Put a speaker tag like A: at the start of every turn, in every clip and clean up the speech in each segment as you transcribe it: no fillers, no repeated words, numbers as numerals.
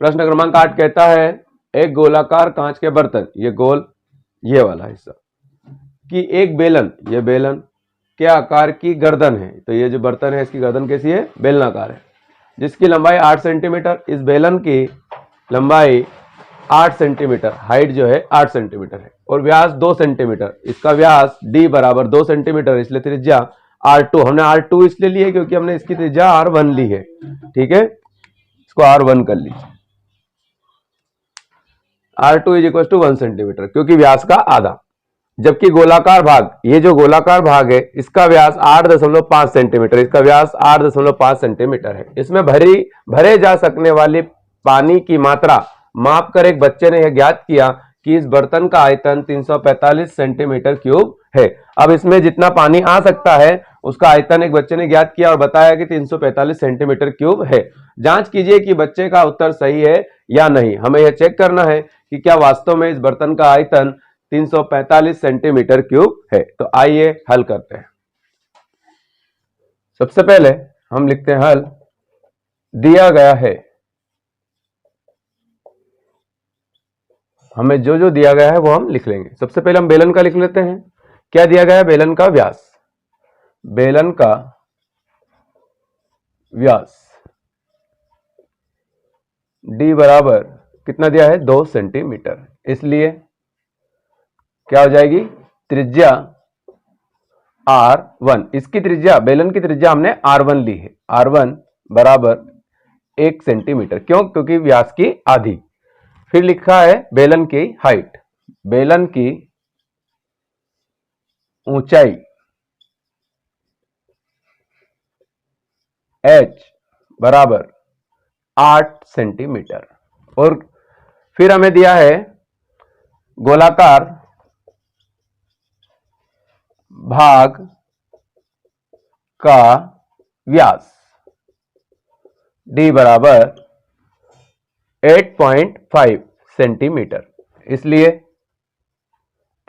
A: प्रश्न क्रमांक 8 कहता है एक गोलाकार कांच के बर्तन, ये गोल ये वाला हिस्सा, कि एक बेलन, ये बेलन के आकार की गर्दन है। तो ये जो बर्तन है इसकी गर्दन कैसी है? बेलनाकार है, जिसकी लंबाई 8 सेंटीमीटर। इस बेलन की लंबाई 8 सेंटीमीटर, हाइट जो है 8 सेंटीमीटर है और व्यास 2 सेंटीमीटर। इसका व्यास d बराबर 2 सेंटीमीटर, इसलिए त्रिज्या r2, हमने r2 इसलिए ली है क्योंकि हमने इसकी त्रिज्या r1 ली है। ठीक है, इसको r1 कर लीजिए। r2 is equal to 1 centimetre क्योंकि व्यास का आधा, जबकि गोलाकार भाग, ये जो गोलाकार भाग है इसका व्यास 8.5 सेंटीमीटर, इसका व्यास 8.5 सेंटीमीटर है। इसमें भरे जा सकने वाली पानी की मात्रा माप कर एक बच्चे ने यह ज्ञात किया कि इस बर्तन का आयतन 345 सेंटीमीटर क्यूब है। अब इसमें जितना पानी आ सकता है उसका आयतन एक बच्चे ने ज्ञात किया और बताया कि 345 सेंटीमीटर क्यूब है। जांच कीजिए कि बच्चे का उत्तर सही है या नहीं। हमें यह चेक करना है कि क्या वास्तव में इस बर्तन का आयतन 345 सेंटीमीटर क्यूब है। तो आइए हल करते हैं। सबसे पहले हम लिखते हैं हल। दिया गया है, हमें जो जो दिया गया है वो हम लिख लेंगे। सबसे पहले हम बेलन का लिख लेते हैं। क्या दिया गया है? बेलन का व्यास, बेलन का व्यास d बराबर कितना दिया है? 2 सेंटीमीटर। इसलिए क्या हो जाएगी? त्रिज्या r1, इसकी त्रिज्या, बेलन की त्रिज्या हमने r1 ली है, r1 बराबर 1 सेंटीमीटर। क्यों? क्योंकि व्यास की आधी। फिर लिखा है बेलन की हाइट, बेलन की ऊंचाई h बराबर 8 सेंटीमीटर। और फिर हमें दिया है गोलाकार भाग का व्यास d बराबर 8.5 सेंटीमीटर। इसलिए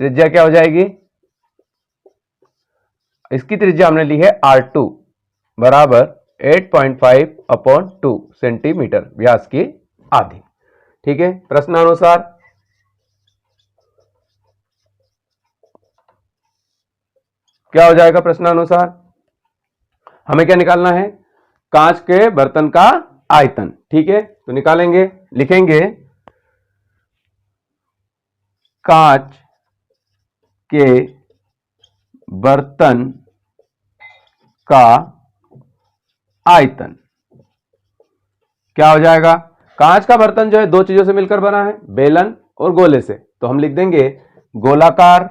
A: त्रिज्या क्या हो जाएगी? इसकी त्रिज्या हमने ली है r2 बराबर 8.5/2 सेंटीमीटर, व्यास की आधी। ठीक है, प्रश्नानुसार क्या हो जाएगा? प्रश्नानुसार हमें क्या निकालना है? कांच के बर्तन का आयतन। ठीक है, तो निकालेंगे, लिखेंगे कांच के बर्तन का आयतन क्या हो जाएगा? कांच का बर्तन जो है दो चीजों से मिलकर बना है, बेलन और गोले से। तो हम लिख देंगे गोलाकार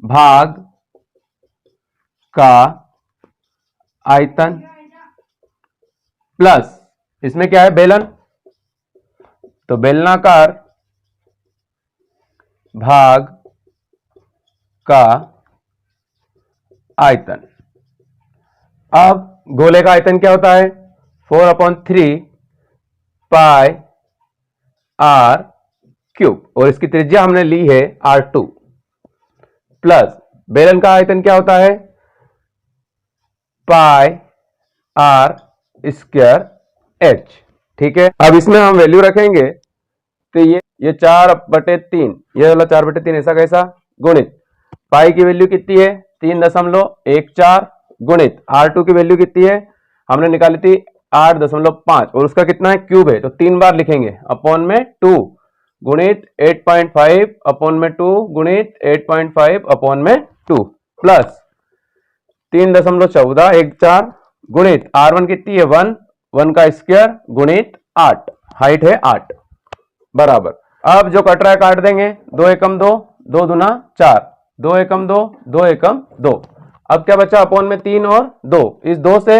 A: भाग का आयतन प्लस इसमें क्या है? बेलन, तो बेलनाकार भाग का आयतन। अब गोले का आयतन क्या होता है? 4/3 पाई r क्यूब, और इसकी त्रिज्या हमने ली है r2, प्लस बेलन का आयतन क्या होता है? पाई r स्क्वायर h। ठीक है, अब इसमें हम वैल्यू रखेंगे तो ये 4/3, ये वाला 4/3 ऐसा कैसा? गुणित पाई की वैल्यू कितनी है? 3.14 गुणित r2 की वैल्यू कितनी है? हमने निकाली थी 8.5 और उसका कितना है? क्यूब है, तो 3 बार लिखेंगे, अपॉन में 2 गुणित 8.5 अपॉन में 2 गुणित 8.5 अपॉन में 2 प्लस 3.14 गुणित r1 कितनी है? 1 का स्क्वायर गुणित 8, हाइट है 8 बराबर। अब जो कट रहा है काट देंगे, 2 एकम 2, 2 दूना 4, 2 एकम 2, 2 एकम 2। अब क्या बचा? अपॉन में 3 और 2, इस 2 से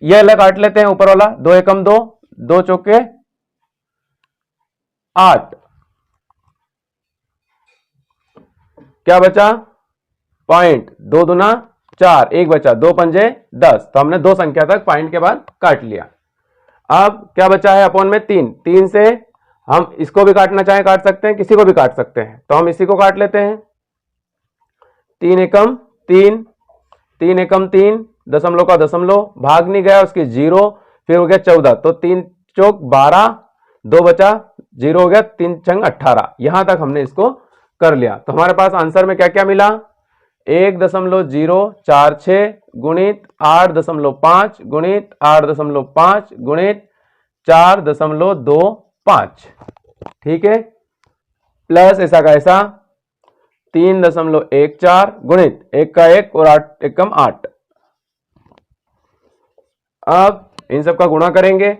A: यह अलग काट लेते हैं ऊपर वाला, 2 एकम 2, 2 चौके 8, क्या बचा? पॉइंट, 2 दूना 4, 1 बचा, 2 पंजे 10। तो हमने 2 संख्या तक पॉइंट के बाद काट लिया। अब क्या बचा है? अपॉन में 3, 3 से हम इसको भी काटना चाहें काट सकते हैं, किसी को भी काट सकते हैं, तो हम इसी को काट लेते हैं। 3 एकम 3, 3 एकम 3, दशमलव का दशमलव, भाग नहीं गया उसकी 0, फिर हो गया 14, तो 3 चौक 12, 2 बचा, 0 हो गया, 3 छंग 18। यहां तक हमने इसको कर लिया। तो हमारे पास आंसर में क्या क्या मिला, 1.046 गुणित 8.5 गुणित 8.5 गुणित 4.25, ठीक है, प्लस ऐसा का ऐसा 3.14 गुणित 1 का 1 और 8 1 कम 8। अब इन सब का गुणा करेंगे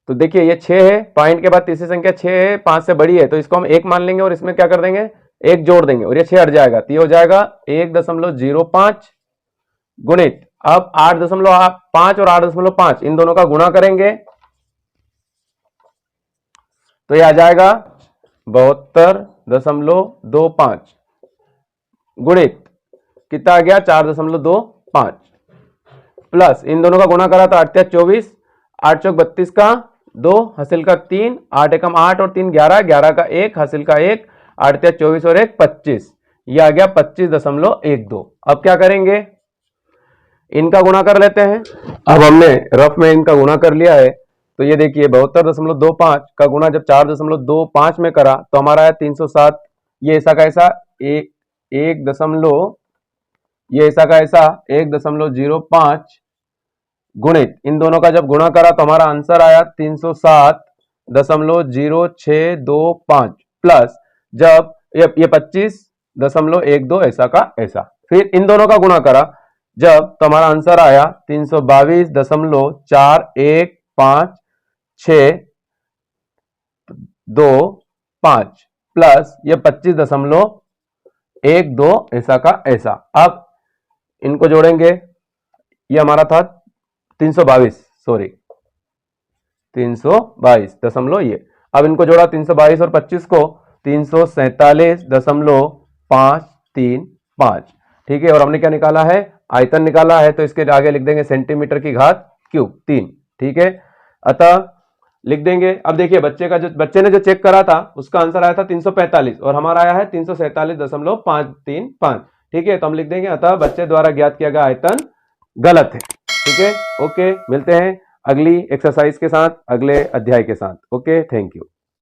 A: तो देखिए ये 6 है, पॉइंट के बाद तीसरी संख्या 6 है, 5 से बड़ी है, तो इसको हम 1 मान लेंगे और इसमें क्या कर देंगे, 1 जोड़ देंगे और ये 6 हट जाएगा, तो ये हो जाएगा 1.05 गुणित, अब 8.5 और 8.5 इन दोनों का गुणा करेंगे तो ये आ जाएगा 72.25 गुणित कितना आ गया 4.25 प्लस इन दोनों का गुणा करा तो 8 24, 8 चौक 32 का 2, हासिल का 3, 8 एकम 8 और 3 11, 11 का 1, हासिल का 1, 8 24 और 1 25, ये आ गया 25.12। अब क्या करेंगे, इनका गुणा कर लेते हैं। अब हमने रफ में इनका गुणा कर लिया है, तो ये देखिए 72.25 का गुणा जब 4.25 में करा तो हमारा है 307। ये ऐसा का ऐसा एक दशमलव, ये ऐसा का ऐसा 1.05 गुणित इन दोनों का जब गुणा करा तो हमारा आंसर आया 307.0625 प्लस जब ये 25.12 ऐसा का ऐसा, फिर इन दोनों का गुणा करा जब तो हमारा आंसर आया 322.415625 प्लस ये 25.12 ऐसा का ऐसा। अब इनको जोड़ेंगे, ये हमारा था 322, सॉरी 322 ये, अब इनको जोड़ा 322 और 25 को 347.535, ठीक है, और हमने क्या निकाला है, आयतन निकाला है, तो इसके आगे लिख देंगे सेंटीमीटर की घात क्यूब 3, ठीक है, अतः लिख देंगे। अब देखिए बच्चे ने जो चेक करा था उसका आंसर आया था 345 और हमारा आया है 347.535, ठीक है, तो हम लिख देंगे अतः बच्चे द्वारा ज्ञात किया गया आयतन गलत है, ठीक है। ओके, मिलते हैं अगली एक्सरसाइज के साथ, अगले अध्याय के साथ। Okay, thank you.